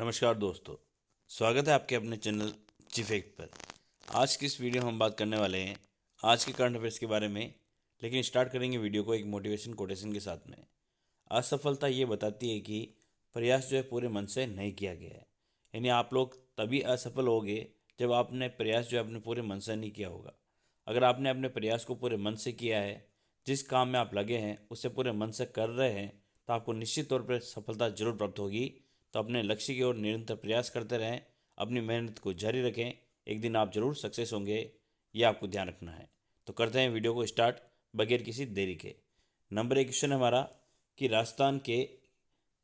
नमस्कार दोस्तों, स्वागत है आपके अपने चैनल जी फैक्ट पर। आज की इस वीडियो में हम बात करने वाले हैं आज के करंट अफेयर्स के बारे में। लेकिन स्टार्ट करेंगे वीडियो को एक मोटिवेशन कोटेशन के साथ में। असफलता ये बताती है कि प्रयास जो है पूरे मन से नहीं किया गया है। यानी आप लोग तभी असफल होगे जब आपने प्रयास जो है अपने पूरे मन से नहीं किया होगा। अगर आपने अपने प्रयास को पूरे मन से किया है, जिस काम में आप लगे हैं उसे पूरे मन से कर रहे हैं, तो आपको निश्चित तौर पर सफलता जरूर प्राप्त होगी। तो अपने लक्ष्य की ओर निरंतर प्रयास करते रहें, अपनी मेहनत को जारी रखें, एक दिन आप जरूर सक्सेस होंगे। ये आपको ध्यान रखना है। तो करते हैं वीडियो को स्टार्ट बगैर किसी देरी के। नंबर 1 क्वेश्चन है हमारा कि राजस्थान के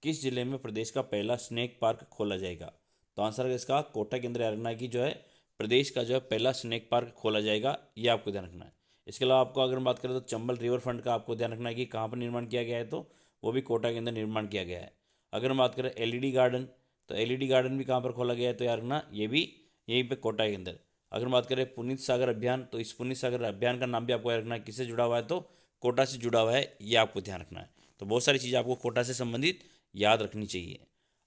किस जिले में प्रदेश का पहला स्नेक पार्क खोला जाएगा। तो आंसर है इसका कोटा के अंदर रखना है कि जो है प्रदेश का जो है पहला स्नेक पार्क खोला जाएगा। ये आपको ध्यान रखना है। इसके अलावा आपको अगर बात करें तो चंबल रिवर फ्रंट का आपको ध्यान रखना है कि कहाँ पर निर्माण किया गया है, तो वो भी कोटा के अंदर निर्माण किया गया है। अगर हम बात करें एलईडी गार्डन, तो एलईडी गार्डन भी कहाँ पर खोला गया है, तो यार ना ये भी यहीं पे कोटा के अंदर। अगर हम बात करें पुनीत सागर अभियान, तो इस पुनीत सागर अभियान का नाम भी आपको याद रखना है किससे जुड़ा हुआ है, तो कोटा से जुड़ा हुआ है। ये आपको ध्यान रखना है। तो बहुत सारी चीज़ें आपको कोटा से संबंधित याद रखनी चाहिए।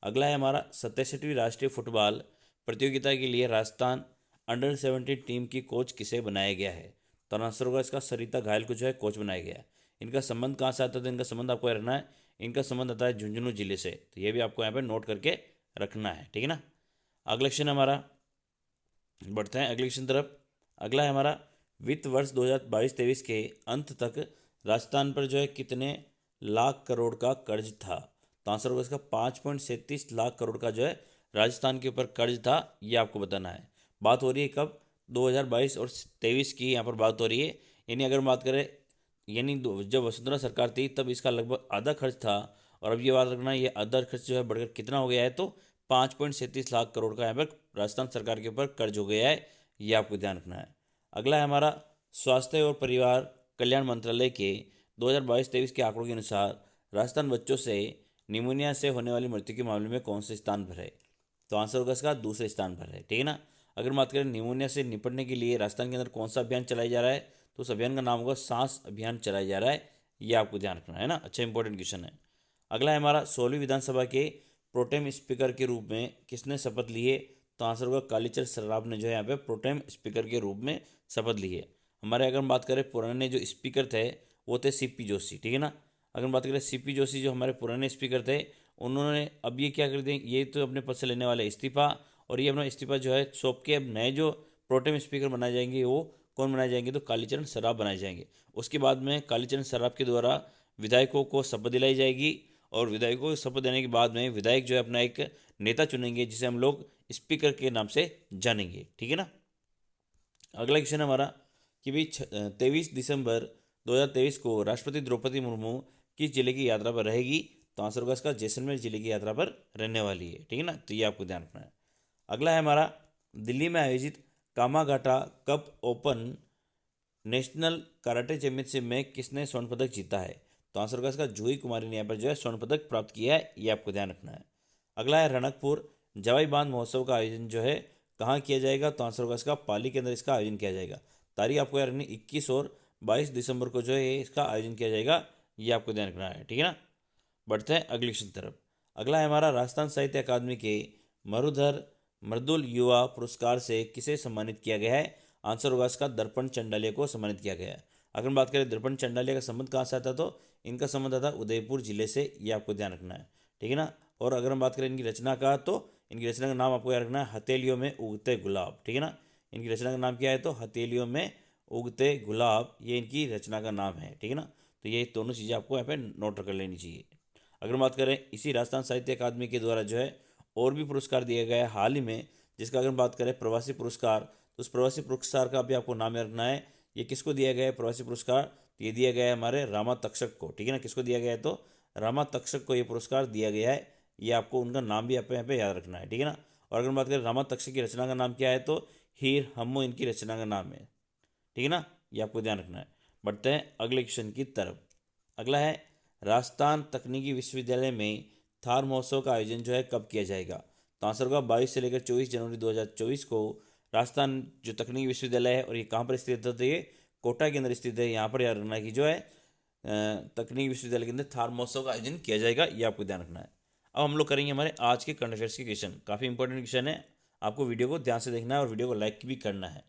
अगला है हमारा 67वीं राष्ट्रीय फुटबॉल प्रतियोगिता के लिए राजस्थान अंडर 17 टीम की कोच किसे बनाया गया है। तो आंसर होगा इसका सरिता घायल को जो है कोच बनाया गया है। इनका संबंध कहाँ से आता है, तो इनका संबंध आपको रखना है, इनका संबंध आता है झुंझुनू जिले से। तो ये भी आपको यहाँ पे नोट करके रखना है, ठीक है ना। अगला क्वेश्चन हमारा, बढ़ते हैं अगले क्वेश्चन तरफ। अगला है हमारा वित्त वर्ष 2022-23 के अंत तक राजस्थान पर जो है कितने लाख करोड़ का कर्ज था। तो आंसर होगा इसका 5.37 लाख करोड़ का जो है राजस्थान के ऊपर कर्ज था। ये आपको बताना है। बात हो रही है कब, 2022 और 23 की यहाँ पर बात हो रही है। यानी अगर हम बात करें, यानी जब वसुंधरा सरकार थी तब इसका लगभग आधा खर्च था। और अब ये बात रखना है ये आधा खर्च जो है बढ़कर कितना हो गया है, तो 5.37 लाख करोड़ का यहाँ पर राजस्थान सरकार के ऊपर कर्ज हो गया है। ये आपको ध्यान रखना है। अगला है हमारा स्वास्थ्य और परिवार कल्याण मंत्रालय के 2022-23 के आंकड़ों के अनुसार राजस्थान बच्चों से निमोनिया से होने वाली मृत्यु के मामले में कौन से स्थान पर है। तो आंसर होगा इसका दूसरे स्थान पर है, ठीक है ना। अगर बात करें निमोनिया से निपटने के लिए राजस्थान के अंदर कौन सा अभियान चलाया जा रहा है, तो उस अभियान का नाम होगा सांस अभियान चलाया जा रहा है। ये आपको ध्यान रखना है ना। अच्छा इंपॉर्टेंट क्वेश्चन है। अगला है हमारा 16वीं विधानसभा के प्रोटेम स्पीकर के रूप में किसने शपथ लिए। तो आंसर होगा कालीचरण सराफ ने जो है यहाँ पे प्रोटेम स्पीकर के रूप में शपथ ली है। हमारे अगर हम बात करें पुराने जो स्पीकर थे वो थे सीपी जोशी, ठीक है ना। अगर हम बात करें सीपी जोशी जो हमारे पुराने स्पीकर थे, उन्होंने अब ये क्या कर दिया, ये तो अपने पद से लेने वाले इस्तीफा, और ये अपना इस्तीफा जो है सौंप के अब नए जो प्रोटेम स्पीकर बनाए जाएंगे वो कौन बनाए जाएंगे, तो कालीचरण सराफ बनाए जाएंगे। उसके बाद में कालीचरण सराफ के द्वारा विधायकों को शपथ दिलाई जाएगी, और विधायकों को शपथ देने के बाद में विधायक जो है अपना एक नेता चुनेंगे जिसे हम लोग स्पीकर के नाम से जानेंगे, ठीक है ना। अगला क्वेश्चन हमारा कि भाई 23 दिसंबर 2023 को राष्ट्रपति द्रौपदी मुर्मू किस जिले की यात्रा पर रहेगी। तो आंसर होगा इसका जैसलमेर जिले की यात्रा पर रहने वाली है, ठीक है ना। तो ये आपको ध्यान रखना है। अगला है हमारा दिल्ली में आयोजित कामागाटा cup open national karate championship में किसने स्वर्ण पदक जीता है। तो आंसर होगा इसका जूही कुमारी ने यहाँ पर जो है स्वर्ण पदक प्राप्त किया है। ये आपको ध्यान रखना है। अगला है रणकपुर जवाई बांध महोत्सव का आयोजन जो है कहाँ किया जाएगा। तो आंसर होगा इसका पाली के अंदर इसका आयोजन किया जाएगा। तारीख आपको याद रखनी 21 और 22 दिसंबर को जो है इसका आयोजन किया जाएगा। ये आपको ध्यान रखना है, ठीक है ना। बढ़ते हैं अगले क्वेश्चन तरफ। अगला है हमारा राजस्थान साहित्य अकादमी के मरुधर मर्दुल युवा पुरस्कार से किसे सम्मानित किया गया है। आंसर होगा इसका दर्पण चंडालिया को सम्मानित किया गया है। अगर हम बात करें दर्पण चंडालिया का संबंध कहाँ से आता, तो इनका संबंध आता उदयपुर जिले से। ये आपको ध्यान रखना है, ठीक है ना। और अगर हम बात करें इनकी रचना का, तो इनकी रचना का नाम आपको याद रखना है हथेलियों में उगते गुलाब, ठीक है ना। इनकी रचना का नाम क्या है, तो हथेलियों में उगते गुलाब, ये इनकी रचना का नाम है, ठीक है ना। तो ये दोनों चीज़ें आपको यहाँ पे नोट कर लेनी चाहिए। अगर बात करें इसी राजस्थान साहित्य अकादमी के द्वारा जो है और भी पुरस्कार दिया गया है हाल ही में, जिसका अगर बात करें प्रवासी पुरस्कार, तो उस प्रवासी पुरस्कार का भी आपको नाम याद रखना है। ये किसको दिया गया है प्रवासी पुरस्कार, तो ये दिया गया है हमारे रामा तक्षक को, ठीक है ना। किसको दिया गया है, तो रामा तक्षक को ये पुरस्कार दिया गया है। ये आपको उनका नाम भी यहाँ पे याद रखना है, ठीक है ना। और अगर बात करें रामा तक्षक की रचना का नाम क्या है, तो हीर हम्मो इनकी रचना का नाम है, ठीक है ना। ये आपको ध्यान रखना है। बढ़ते हैं अगले क्वेश्चन की तरफ। अगला है राजस्थान तकनीकी विश्वविद्यालय में थार महोत्सव का आयोजन जो है कब किया जाएगा। तो आंसर होगा 22 से लेकर 24 जनवरी 2024 को राजस्थान जो तकनीकी विश्वविद्यालय है, और ये कहाँ पर स्थित है, तो ये कोटा के अंदर स्थित है। यहाँ पर याद रखना है कि जो है तकनीकी विश्वविद्यालय के अंदर थार महोत्सव का आयोजन किया जाएगा। ये आपको ध्यान रखना है। अब हम लोग करेंगे हमारे आज के करंट अफेयर्स के क्वेश्चन। काफ़ी इंपॉर्टेंट क्वेश्चन है, आपको वीडियो को ध्यान से देखना है और वीडियो को लाइक भी करना है।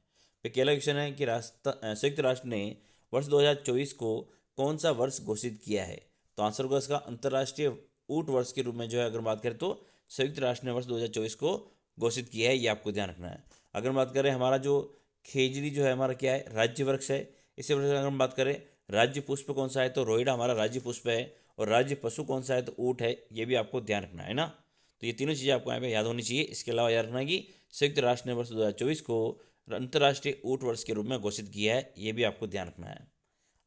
तो पहला क्वेश्चन है कि संयुक्त राष्ट्र ने वर्ष 2024 को कौन सा वर्ष घोषित किया है? तो आंसर होगा इसका अंतर्राष्ट्रीय ऊंट वर्ष के रूप में जो है अगर बात करें तो संयुक्त राष्ट्र ने वर्ष 2024 को घोषित किया है, ये आपको ध्यान रखना है। अगर बात करें हमारा जो खेजड़ी जो है हमारा क्या है, राज्य वृक्ष है। इसी वजह से अगर हम बात करें राज्य पुष्प कौन सा है, तो रोहिड़ा हमारा राज्य पुष्प है। और राज्य पशु कौन सा है, तो ऊँट है। ये भी आपको ध्यान रखना है ना। तो ये तीनों चीज़ें आपको यहाँ पे याद होनी चाहिए। इसके अलावा याद रखना कि संयुक्त राष्ट्र ने वर्ष 2024 को अंतर्राष्ट्रीय ऊँट वर्ष के रूप में घोषित किया है, ये भी आपको ध्यान रखना है।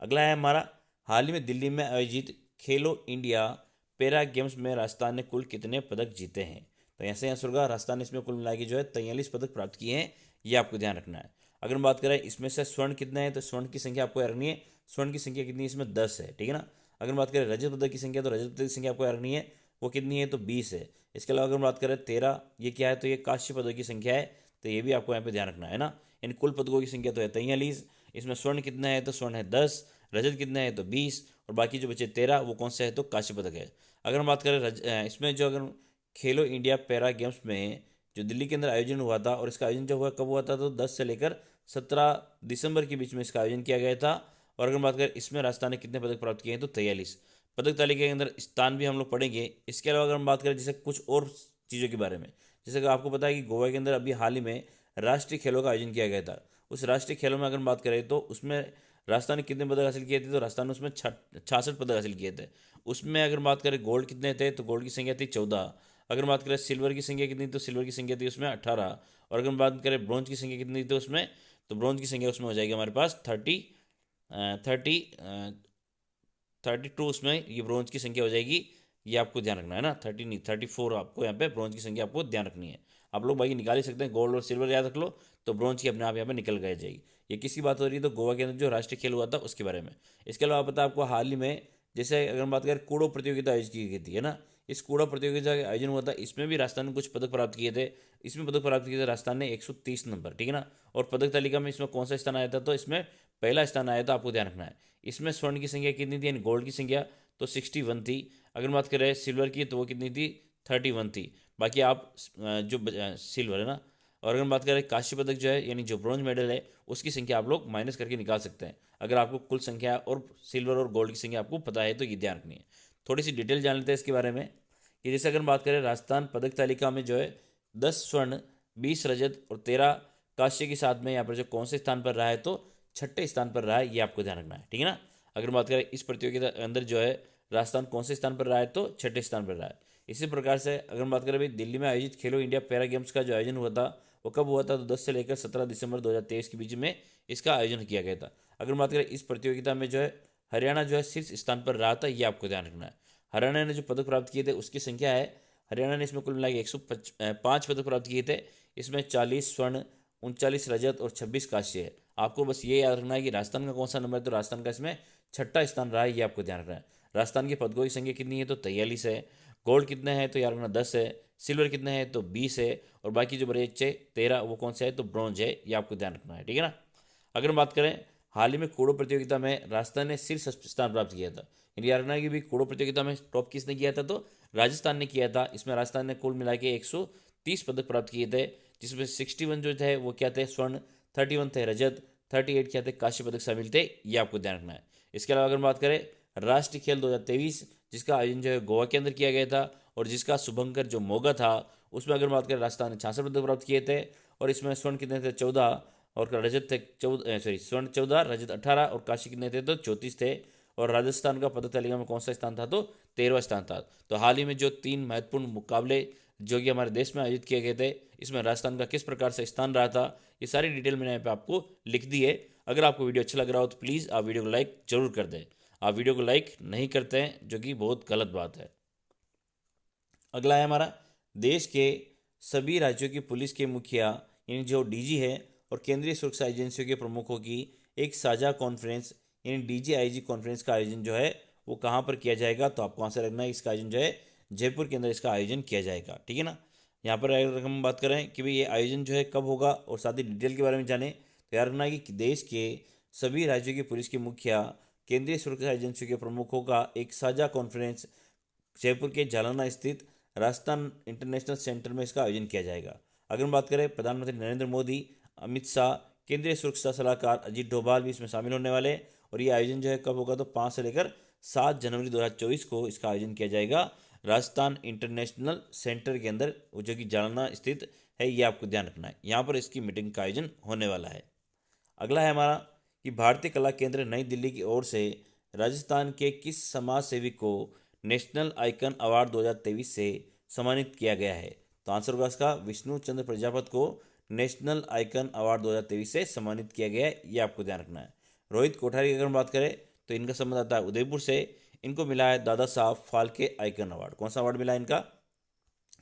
अगला है हमारा, हाल ही में दिल्ली में आयोजित खेलो इंडिया पैरा गेम्स में राजस्थान ने कुल कितने पदक जीते हैं? तो ऐसे आंसर होगा राजस्थान ने इसमें कुल मिला के जो है 43 पदक प्राप्त किए हैं, ये आपको ध्यान रखना है। अगर हम बात करें इसमें से स्वर्ण कितने हैं, तो स्वर्ण की संख्या आपको याद रखनी है। स्वर्ण की संख्या कितनी है, इसमें 10 है, ठीक है ना। अगर बात करें रजत पदक की संख्या, तो रजत पदक की संख्या आपको याद रखनी है, वो कितनी है, तो 20 है। इसके अलावा अगर बात करें 13, ये क्या है, तो ये कांस्य पदक की संख्या है, तो ये भी आपको यहाँ पे ध्यान रखना है ना। इन कुल पदकों की संख्या तो है 43, इसमें स्वर्ण कितना है, तो स्वर्ण है 10, रजत कितना है, तो 20, और बाकी जो बचे 13 वो कौन सा है, तो कांस्य पदक है। अगर हम बात करें इसमें जो अगर खेलो इंडिया पैरा गेम्स में जो दिल्ली के अंदर आयोजन हुआ था, और इसका आयोजन जो हुआ कब हुआ था, तो 10 से लेकर 17 दिसंबर के बीच में इसका आयोजन किया गया था। और अगर बात करें इसमें राजस्थान ने कितने पदक प्राप्त किए हैं, तो 43 पदक तालिका के अंदर स्थान भी हम लोग पढ़ेंगे। इसके अलावा अगर हम बात करें जैसे कुछ और चीज़ों के बारे में, जैसे कि आपको पता है कि गोवा के अंदर अभी हाल ही में राष्ट्रीय खेलों का आयोजन किया गया था। उस राष्ट्रीय खेलों में अगर हम बात करें तो उसमें राजस्थान ने कितने पदक हासिल किए थे, तो राजस्थान ने उसमें 66 पदक हासिल किए थे। उसमें अगर बात करें गोल्ड कितने थे, तो गोल्ड की संख्या थी 14। अगर बात करें सिल्वर की संख्या कितनी, तो सिल्वर की संख्या थी उसमें 18। और अगर बात करें ब्रॉन्ज की संख्या कितनी थी उसमें, तो ब्रॉन्ज की संख्या उसमें हो जाएगी हमारे पास 32। उसमें ये ब्रॉन्ज की संख्या हो जाएगी, ये आपको ध्यान रखना है ना। 30 नहीं 34 आपको यहाँ पे ब्रॉन्ज की संख्या आपको ध्यान रखनी है। आप लोग बाकी निकाल ही सकते हैं, गोल्ड और सिल्वर याद रख लो, तो ब्रॉन्ज की अपने आप यहाँ पे निकल गई जाएगी। ये किसकी बात हो रही है, तो गोवा के अंदर जो राष्ट्रीय खेल हुआ था उसके बारे में। इसके अलावा पता है आपको हाल ही में जैसे अगर हम बात करें कूड़ो प्रतियोगिता आयोजित की गई थी, है ना। इस कूड़ा प्रतियोगिता का आयोजन हुआ था, इसमें भी राजस्थान ने कुछ पदक प्राप्त किए थे। इसमें पदक प्राप्त किए थे राजस्थान ने 130 नंबर, ठीक है ना। और पदक तालिका में इसमें कौन सा स्थान आया था, तो इसमें पहला स्थान आया था, आपको ध्यान रखना है। इसमें स्वर्ण की संख्या कितनी थी, यानी गोल्ड की संख्या, तो 61 थी। अगर बात करें सिल्वर की, तो वो कितनी थी, 31 थी। बाकी आप सिल्वर है ना। और अगर बात करें कांस्य पदक जो है, यानी जो ब्रॉन्ज मेडल है, उसकी संख्या आप लोग माइनस करके निकाल सकते हैं। अगर आपको कुल संख्या और सिल्वर और गोल्ड की संख्या आपको पता है, तो ये ध्यान रखनी है। थोड़ी सी डिटेल जान लेते हैं इसके बारे में, कि जैसे अगर बात करें राजस्थान पदक तालिका में जो है 10 स्वर्ण, 20 रजत और 13 कांस्य के साथ में यहाँ पर जो कौन से स्थान पर रहा है, तो 6ठे स्थान पर रहा है, ये आपको ध्यान रखना है, ठीक है ना। अगर बात करें इस प्रतियोगिता के अंदर जो है राजस्थान कौन से स्थान पर रहा है, तो 6ठे स्थान पर रहा है। इसी प्रकार से अगर बात करें भाई दिल्ली में आयोजित खेलो इंडिया पैरा गेम्स का जो आयोजन हुआ था, वो कब हुआ था, तो 10 से लेकर 17 दिसंबर 2023 के बीच में इसका आयोजन किया गया था। अगर बात करें इस प्रतियोगिता में जो है हरियाणा जो है शीर्ष स्थान पर रहा था, ये आपको ध्यान रखना है। हरियाणा ने जो पदक प्राप्त किए थे उसकी संख्या है, हरियाणा ने इसमें कुल मिला के 105 पदक प्राप्त किए थे। इसमें 40 स्वर्ण, 39 रजत और 26 कांस्य है। आपको बस ये याद रखना है कि राजस्थान का कौन सा नंबर है, तो राजस्थान का इसमें 6ठा स्थान रहा है, ये आपको ध्यान रखना है। राजस्थान के पदकों की संख्या कितनी है, तो 43 है। गोल्ड कितने हैं, तो याद रखना 10 है। सिल्वर कितने हैं, तो 20 है। और बाकी जो बचे 13 वो कौन सा है, तो ब्रॉन्ज है, ये आपको ध्यान रखना है, ठीक है ना। अगर हम बात करें हाल ही में कूड़ो प्रतियोगिता में राजस्थान ने शीर्ष स्थान प्राप्त किया था। यानी याद रखना कि भी कूड़ो प्रतियोगिता में टॉप किसने किया था, तो राजस्थान ने किया था। इसमें राजस्थान ने कुल मिला के 130 पदक प्राप्त किए थे, जिसमें 61 जो थे वो क्या थे, स्वर्ण, 31 थे रजत, 38 क्या थे, कांस्य पदक शामिल थे, ये आपको ध्यान रखना है। इसके अलावा अगर बात करें राष्ट्रीय खेल 2023, जिसका आयोजन जो है गोवा के अंदर किया गया था, और जिसका शुभंकर जो मोगा था, उसमें अगर बात करें राजस्थान ने 66 पदक प्राप्त किए थे। और इसमें स्वर्ण कितने थे, 14, और रजत थे 14, स्वर्ण 14, रजत 18, और कांस्य कितने थे, तो 34 थे। और राजस्थान का पदक तालिका में कौन सा स्थान था, तो 13वां स्थान था। तो हाल ही में जो 3 महत्वपूर्ण मुकाबले जो कि हमारे देश में आयोजित किए गए थे, इसमें राजस्थान का किस प्रकार से स्थान रहा था, ये सारी डिटेल मैंने यहाँ पे आपको लिख दी है। अगर आपको वीडियो अच्छा लग रहा हो तो प्लीज़ आप वीडियो को लाइक जरूर कर दें। आप वीडियो को लाइक नहीं करते हैं, जो कि बहुत गलत बात है। अगला है हमारा, देश के सभी राज्यों की पुलिस के मुखिया यानी जो डीजी है और केंद्रीय सुरक्षा एजेंसियों के प्रमुखों की एक साझा कॉन्फ्रेंस यानी डीजीआईजी कॉन्फ्रेंस का आयोजन जो है वो कहाँ पर किया जाएगा, तो आपको आंसर रखना है। इसका आयोजन जो है जयपुर के अंदर इसका आयोजन किया जाएगा, ठीक है ना। यहाँ पर अगर हम बात करें कि भाई ये आयोजन जो है कब होगा और साथ ही डिटेल के बारे में जाने, तो याद रखना है कि देश के सभी राज्यों की पुलिस के मुखिया, केंद्रीय सुरक्षा एजेंसियों के प्रमुखों का एक साझा कॉन्फ्रेंस जयपुर के जालना स्थित राजस्थान इंटरनेशनल सेंटर में इसका आयोजन किया जाएगा। अगर हम बात करें प्रधानमंत्री नरेंद्र मोदी, अमित शाह, केंद्रीय सुरक्षा सलाहकार अजीत डोभाल भी इसमें शामिल होने वाले हैं। और ये आयोजन जो है कब होगा, तो 5 से लेकर 7 जनवरी 2024 को इसका आयोजन किया जाएगा राजस्थान इंटरनेशनल सेंटर के अंदर, जो कि जालना स्थित है। ये आपको ध्यान रखना है, यहाँ पर इसकी मीटिंग का आयोजन होने वाला है। अगला है हमारा कि भारतीय कला केंद्र नई दिल्ली की ओर से राजस्थान के किस समाज सेवी को नेशनल आइकन अवार्ड 2023 से सम्मानित किया गया है। तो आंसर होगा इसका विष्णु चंद्र प्रजापति को नेशनल आइकन अवार्ड 2023 से सम्मानित किया गया है, ये आपको ध्यान रखना है। रोहित कोठारी की अगर हम बात करें तो इनका संबंध आता है उदयपुर से। इनको मिला है दादा साहब फाल्के आइकन अवार्ड। कौन सा अवार्ड मिला है इनका,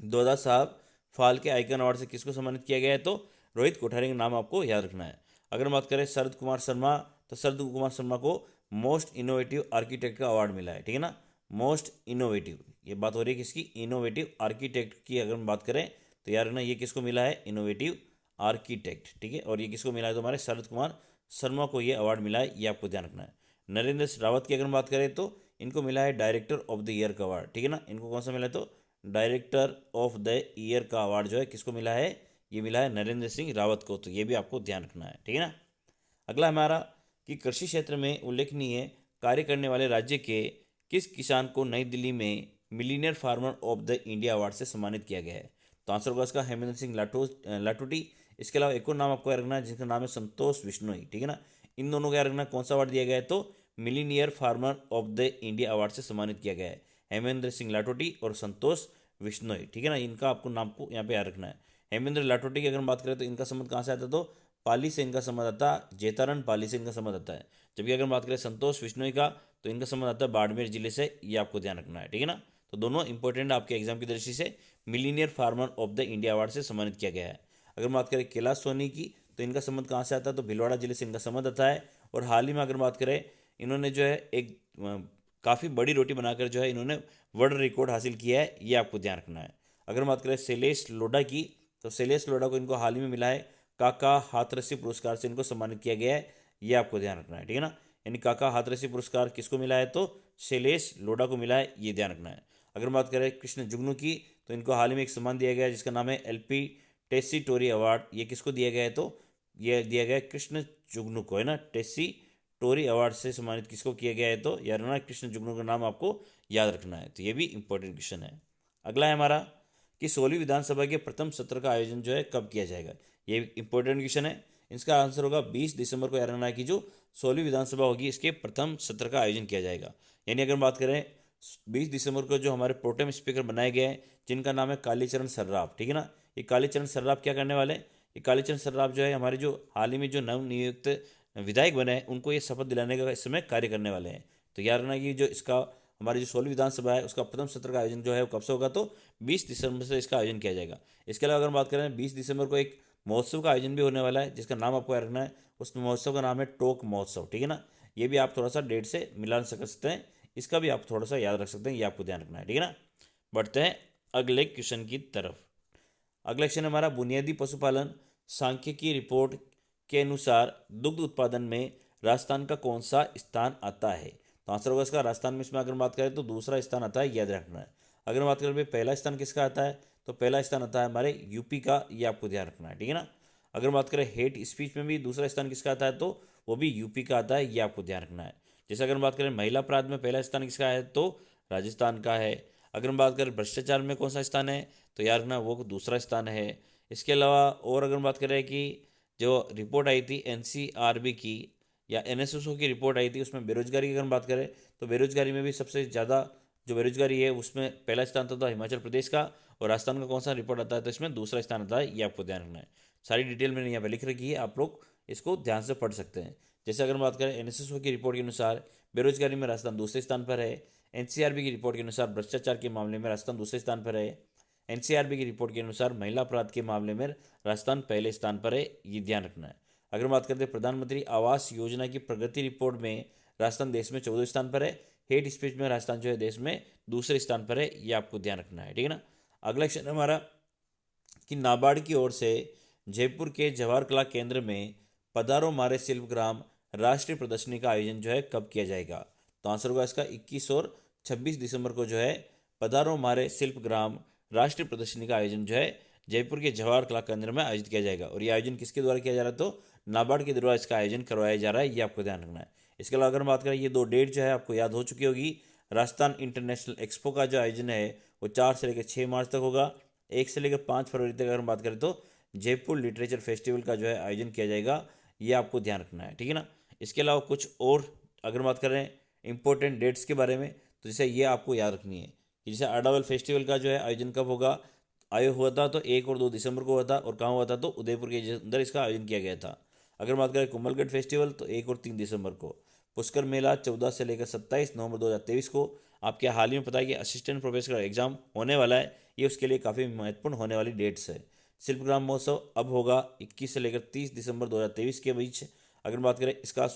दादा साहब फाल्के आइकन अवार्ड से किसको सम्मानित किया गया है, तो रोहित कोठारी का नाम आपको याद रखना है। अगर बात करें शरद कुमार शर्मा, तो शरद कुमार शर्मा को मोस्ट इनोवेटिव आर्किटेक्ट का अवार्ड मिला है, ठीक है ना। मोस्ट इनोवेटिव, ये बात हो रही है किसकी, इनोवेटिव आर्किटेक्ट की। अगर हम बात करें तो यार ना ये किसको मिला है, इनोवेटिव आर्किटेक्ट, ठीक है। और ये किसको मिला है, तो हमारे शरद कुमार शर्मा को ये अवार्ड मिला है, ये आपको ध्यान रखना है। नरेंद्र रावत की अगर हम बात करें तो इनको मिला है डायरेक्टर ऑफ द ईयर का अवार्ड, ठीक है ना। इनको कौन सा मिला है, तो डायरेक्टर ऑफ द ईयर का अवार्ड जो है किसको मिला है, ये मिला है नरेंद्र सिंह रावत को। तो ये भी आपको ध्यान रखना है, ठीक है ना। अगला हमारा कि कृषि क्षेत्र में उल्लेखनीय कार्य करने वाले राज्य के किस किसान को नई दिल्ली में millionaire farmer of the India award से सम्मानित किया गया है। तो आंसर होगा इसका हेमंत सिंह लाटूटी। इसके अलावा एक और नाम आपको याद रखना है जिसका नाम है संतोष विश्नोई, ठीक है ना। इन दोनों को याद रखना, कौन सा अवार्ड दिया गया है, तो millionaire farmer of the India award से सम्मानित किया गया है हेमेंद्र सिंह लाटोटी और संतोष विश्नोई, ठीक है ना। इनका आपको नाम को यहाँ पे याद रखना है। हेमेंद्र लाटोटी की अगर हम बात करें तो इनका संबंध कहाँ से आता है, तो पाली से इनका संबंध आता है, जेतारण पाली से इनका संबंध आता है। जबकि अगर हम बात करें संतोष विश्नोई का तो इनका संबंध आता है बाड़मेर जिले से, ये आपको ध्यान रखना है, ठीक है ना। तो दोनों इंपॉर्टेंट आपके एग्जाम की दृष्टि से millionaire farmer of the India award से सम्मानित किया गया है। अगर बात करें कैलाश सोनी की तो इनका संबंध कहाँ से आता है, तो भिलवाड़ा जिले से इनका संबंध आता है। और हाल ही में अगर बात करें इन्होंने जो है एक काफ़ी बड़ी रोटी बनाकर जो है इन्होंने वर्ल्ड रिकॉर्ड हासिल किया है, ये आपको ध्यान रखना है। अगर बात करें शैलेश लोढ़ा की तो शैलेश लोढ़ा को इनको हाल ही में मिला है काका हाथरसी पुरस्कार से इनको सम्मानित किया गया है, ये आपको ध्यान रखना है, ठीक है ना। यानी काका हाथरसी पुरस्कार किसको मिला है, तो शैलेश लोढ़ा को मिला है, ये ध्यान रखना है। अगर बात करें कृष्ण जुगनू की तो इनको हाल ही में एक सम्मान दिया गया है जिसका नाम है एलपी टेसी टोरी अवार्ड। ये किसको दिया गया है, तो ये दिया गया है कृष्ण जुगनू को, है ना। टेसी टोरी अवार्ड से सम्मानित किसको किया गया है, तो यार ना कृष्ण जुगनू का नाम आपको याद रखना है। तो ये भी इंपॉर्टेंट क्वेश्चन है। अगला है हमारा कि 16वीं विधानसभा के प्रथम सत्र का आयोजन जो है कब किया जाएगा। ये इंपॉर्टेंट क्वेश्चन है। इसका आंसर होगा 20 दिसंबर को याद रखना है कि जो 16वीं विधानसभा होगी इसके प्रथम सत्र का आयोजन किया जाएगा। यानी अगर बात करें 20 दिसंबर को जो हमारे प्रोटेम स्पीकर बनाए गए हैं जिनका नाम है कालीचरण सर्राफ, ठीक है ना। ये कालीचरण सर्राफ क्या करने वाले हैं, ये कालीचरण सर्राफ जो है हमारे जो हाल ही में जो नवनियुक्त विधायक बने हैं उनको ये शपथ दिलाने का इस समय कार्य करने वाले हैं। तो याद रखना कि जो इसका हमारी जो 16वीं विधानसभा है उसका प्रथम सत्र का आयोजन जो है वो कब से होगा, तो 20 दिसंबर से इसका आयोजन किया जाएगा। इसके अलावा अगर बात करें 20 दिसंबर को एक महोत्सव का आयोजन भी होने वाला है जिसका नाम आपको याद रखना है। उस महोत्सव का नाम है टोक महोत्सव, ठीक है ना। ये भी आप थोड़ा सा डेट से मिलान कर सकते हैं, इसका भी आप थोड़ा सा याद रख सकते हैं, ये आपको ध्यान रखना है, ठीक है ना। बढ़ते हैं अगले क्वेश्चन की तरफ। अगला क्वेश्चन हमारा बुनियादी पशुपालन सांख्यिकी रिपोर्ट के अनुसार दुग्ध उत्पादन में राजस्थान का कौन सा स्थान आता है। तो आंसर होगा इसका राजस्थान में इसमें अगर बात करें तो दूसरा स्थान आता है, याद रखना है। अगर बात करें भाई पहला स्थान किसका आता है, तो पहला स्थान आता है हमारे यूपी का, ये आपको ध्यान रखना है, ठीक है ना। अगर बात करें हेट स्पीच में भी दूसरा स्थान किसका आता है, तो वो भी यूपी का आता है, ये आपको ध्यान रखना है। जैसे अगर बात करें महिला अपराध में पहला स्थान किसका है, तो राजस्थान का है। अगर हम बात करें भ्रष्टाचार में कौन सा स्थान है, तो याद रखना वो दूसरा स्थान है। इसके अलावा और अगर बात करें कि जो रिपोर्ट आई थी एनसीआरबी की या एनएसएसओ की रिपोर्ट आई थी उसमें बेरोजगारी की अगर बात करें तो बेरोजगारी में भी सबसे ज़्यादा जो बेरोजगारी है उसमें पहला स्थान था हिमाचल प्रदेश का, और राजस्थान का कौन सा रिपोर्ट आता है तो इसमें दूसरा स्थान आता है, ये आपको ध्यान रखना है। सारी डिटेल मैंने यहाँ पे लिख रखी है, आप लोग इसको ध्यान से पढ़ सकते हैं। जैसे अगर बात करें एनएसएसओ की रिपोर्ट के अनुसार बेरोजगारी में राजस्थान दूसरे स्थान पर है। एनसीआरबी की रिपोर्ट के अनुसार भ्रष्टाचार के मामले में राजस्थान दूसरे स्थान पर है। एनसीआरबी की रिपोर्ट के अनुसार महिला अपराध के मामले में राजस्थान पहले स्थान पर है, ये ध्यान रखना है। अगर बात करते हैं प्रधानमंत्री आवास योजना की प्रगति रिपोर्ट में राजस्थान देश में 14वें स्थान पर है। हेट स्पीच में राजस्थान जो है देश में दूसरे स्थान पर है, ये आपको ध्यान रखना है, ठीक है ना। अगला क्वेश्चन हमारा कि नाबार्ड की ओर से जयपुर के जवाहर कला केंद्र में पधारो मारे शिल्पग्राम राष्ट्रीय प्रदर्शनी का आयोजन जो है कब किया जाएगा। तो आंसर होगा इसका 21 और 26 दिसंबर को जो है पधारो मारे शिल्पग्राम राष्ट्रीय प्रदर्शनी का आयोजन जो है जयपुर के जवाहर कला केंद्र में आयोजित किया जाएगा। और ये आयोजन किसके द्वारा किया जा रहा है, तो नाबार्ड के द्वारा इसका आयोजन करवाया जा रहा है, ये आपको ध्यान रखना है। इसके अलावा अगर हम बात करें, ये 2 डेट जो है आपको याद हो चुकी होगी। राजस्थान इंटरनेशनल एक्सपो का जो आयोजन है वो 4 से लेकर 6 मार्च तक होगा। 1 से लेकर 5 फरवरी तक अगर हम बात करें तो जयपुर लिटरेचर फेस्टिवल का जो है आयोजन किया जाएगा, ये आपको ध्यान रखना है, ठीक है ना। इसके अलावा कुछ और अगर बात करें इंपॉर्टेंट डेट्स के बारे में, तो जैसे ये आपको याद रखनी है कि जैसे अडावल फेस्टिवल का जो है आयोजन कब होगा, हुआ था तो 1 और 2 दिसंबर को हुआ था, और कहाँ हुआ था, तो उदयपुर के अंदर इसका आयोजन किया गया था। अगर बात करें कुंभलगढ़ फेस्टिवल तो 1 और 3 दिसंबर को। पुष्कर मेला 14 से लेकर 27 नवंबर 2023 को। आपके हाल ही में पता है कि असिस्टेंट प्रोफेसर का एग्जाम होने वाला है, ये उसके लिए काफ़ी महत्वपूर्ण होने वाली डेट्स है। शिल्पग्राम महोत्सव अब होगा 21 से लेकर 30 दिसंबर 2023 के बीच। अगर बात करें इसका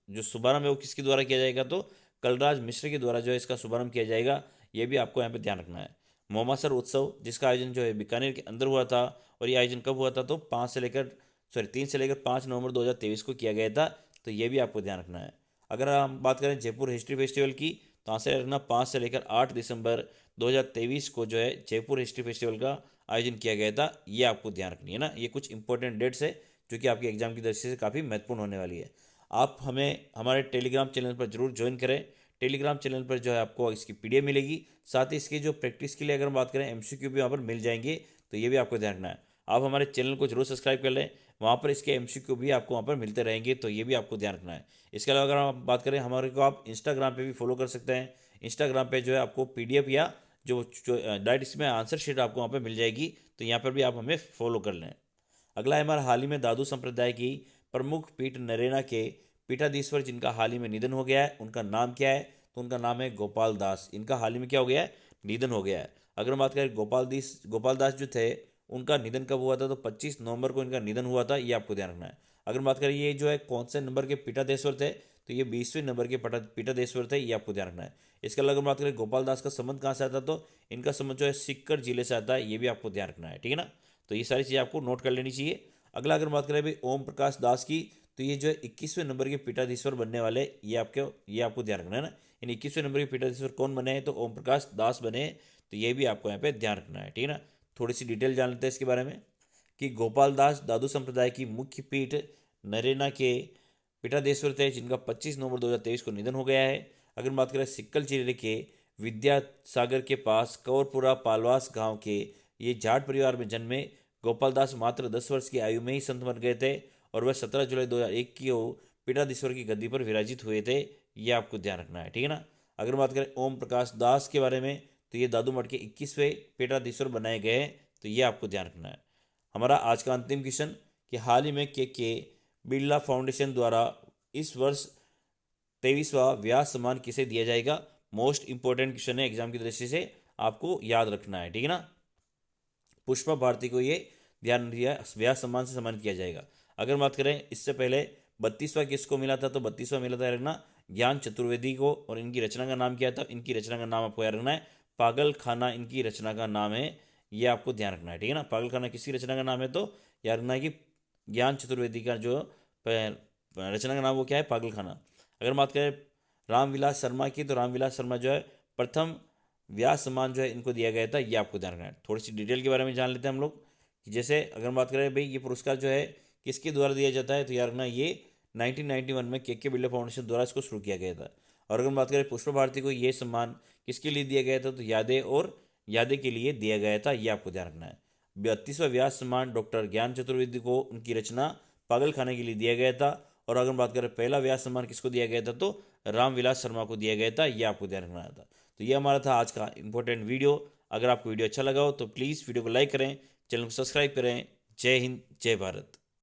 जो शुभारंभ है वो किसके द्वारा किया जाएगा, तो कलराज मिश्र के द्वारा जो है इसका शुभारंभ किया जाएगा, ये भी आपको यहाँ पे ध्यान रखना है। मोमासर उत्सव जिसका आयोजन जो है बीकानेर के अंदर हुआ था, और ये आयोजन कब हुआ था, तो 3 से लेकर 5 नवंबर 2023 को किया गया था, तो ये भी आपको ध्यान रखना है। अगर हम बात करें जयपुर हिस्ट्री फेस्टिवल की, तो यहाँ से रखना 5 से लेकर 8 दिसंबर 2023 को जो है जयपुर हिस्ट्री फेस्टिवल का आयोजन किया गया था, ये आपको ध्यान रखनी है ना। ये कुछ इंपॉर्टेंट डेट्स है जो कि आपके एग्जाम की दृष्टि से काफ़ी महत्वपूर्ण होने वाली है। आप हमें हमारे टेलीग्राम चैनल पर जरूर ज्वाइन करें। टेलीग्राम चैनल पर जो है आपको इसकी PDF मिलेगी, साथ ही इसकी जो प्रैक्टिस के लिए अगर हम बात करें MCQ भी वहाँ पर मिल जाएंगे, तो ये भी आपको ध्यान रखना है। आप हमारे चैनल को जरूर सब्सक्राइब कर लें, वहाँ पर इसके MCQ भी आपको वहाँ पर मिलते रहेंगे, तो ये भी आपको ध्यान रखना है। इसके अलावा अगर हम बात करें हमारे को, आप इंस्टाग्राम पे भी फॉलो कर सकते हैं। इंस्टाग्राम पे जो है आपको PDF या जो डायरेक्ट इसमें आंसर शीट आपको वहाँ पर मिल जाएगी, तो यहाँ पर भी आप हमें फॉलो कर लें। अगला है हमारा हाल ही में दादू संप्रदाय की प्रमुख पीठ नरेना के पीठाधीश्वर जिनका हाल ही में निधन हो गया है, उनका नाम क्या है, तो उनका नाम है गोपाल दास। इनका हाल ही में क्या हो गया है, निधन हो गया है। अगर हम बात करें गोपाल दास जो थे, उनका निधन कब हुआ था, तो 25 नवंबर को इनका निधन हुआ था, ये आपको ध्यान रखना है। अगर बात करें ये जो है कौन से नंबर के पीठाधीश्वर थे, तो ये 20वें नंबर के पीठाधीश्वर थे, ये आपको ध्यान रखना है। इसके अलावा अगर बात करें गोपाल दास का संबंध कहाँ से आता, तो इनका संबंध जो है सीकर जिले से आता है, ये भी आपको ध्यान रखना है, ठीक है ना। तो ये सारी चीज़ें आपको नोट कर लेनी चाहिए। अगला अगर बात करें भाई ओम प्रकाश दास की, तो ये जो है 21वें नंबर के पीठाधीश्वर बनने वाले, ये आपको ध्यान रखना है ना। इन 21वें नंबर के पीठाधीश्वर कौन बने हैं, तो ओम प्रकाश दास बने हैं, तो ये भी आपको यहाँ पे ध्यान रखना है, ठीक है ना। थोड़ी सी डिटेल जान लेते हैं इसके बारे में कि गोपाल दास दादू संप्रदाय की मुख्य पीठ नरेना के पीठाधीश्वर थे, जिनका 25 नवंबर 2023 को निधन हो गया है। अगर बात करें सिक्कल जिले के विद्यासागर के पास कंवरपुरा पालवास गांव के ये जाट परिवार में जन्मे गोपाल दास मात्र 10 वर्ष की आयु में ही संत बन गए थे, और वह 17 जुलाई 2001 की पीठाधीश्वर की गद्दी पर विराजित हुए थे, ये आपको ध्यान रखना है, ठीक है ना। अगर बात करें ओम प्रकाश दास के बारे में, तो ये दादू मठ के 21वें पीठाधीश्वर बनाए गए हैं, तो ये आपको ध्यान रखना है। हमारा आज का अंतिम क्वेश्चन कि हाल ही में के बिरला फाउंडेशन द्वारा इस वर्ष 23वां व्यास सम्मान किसे दिया जाएगा, मोस्ट इंपॉर्टेंट क्वेश्चन है एग्जाम की दृष्टि से, आपको याद रखना है, ठीक है ना। पुष्पा भारती को ये ध्यान दिया व्यास सम्मान से सम्मानित किया जाएगा। अगर बात करें इससे पहले 32वां किसको मिला था, तो 32वां मिला था रखना ज्ञान चतुर्वेदी को, और इनकी रचना का नाम क्या था, इनकी रचना का नाम आपको याद रखना है पागल खाना, इनकी रचना का नाम है, ये आपको ध्यान रखना है, ठीक है ना। पागल खाना किसकी रचना का नाम है, तो याद रखना है कि ज्ञान चतुर्वेदी का जो रचना का नाम वो क्या है, पागल खाना। अगर बात करें रामविलास शर्मा की, तो रामविलास शर्मा जो है प्रथम व्यास सम्मान जो है इनको दिया गया था, ये आपको ध्यान रखना है। थोड़ी सी डिटेल के बारे में जान लेते हैं हम लोग कि जैसे अगर बात करें भाई ये पुरस्कार जो है किसके द्वारा दिया जाता है, तो याद रखना ये 1991 में के बिरला फाउंडेशन द्वारा इसको शुरू किया गया था। और अगर बात करें पुष्पा भारती को ये सम्मान किसके लिए दिया गया था, तो यादें के लिए दिया गया था, ये आपको ध्यान रखना है। 32वां व्यास सम्मान डॉक्टर ज्ञान चतुर्वेदी को उनकी रचना पागल खाने के लिए दिया गया था। और अगर बात करें पहला व्यास सम्मान किसको दिया गया था, तो रामविलास शर्मा को दिया गया था, ये आपको ध्यान रखना था। तो ये हमारा था आज का इंपॉर्टेंट वीडियो। अगर आपको वीडियो अच्छा लगा हो तो प्लीज़ वीडियो को लाइक करें, चैनल को सब्सक्राइब करें। जय हिंद, जय भारत।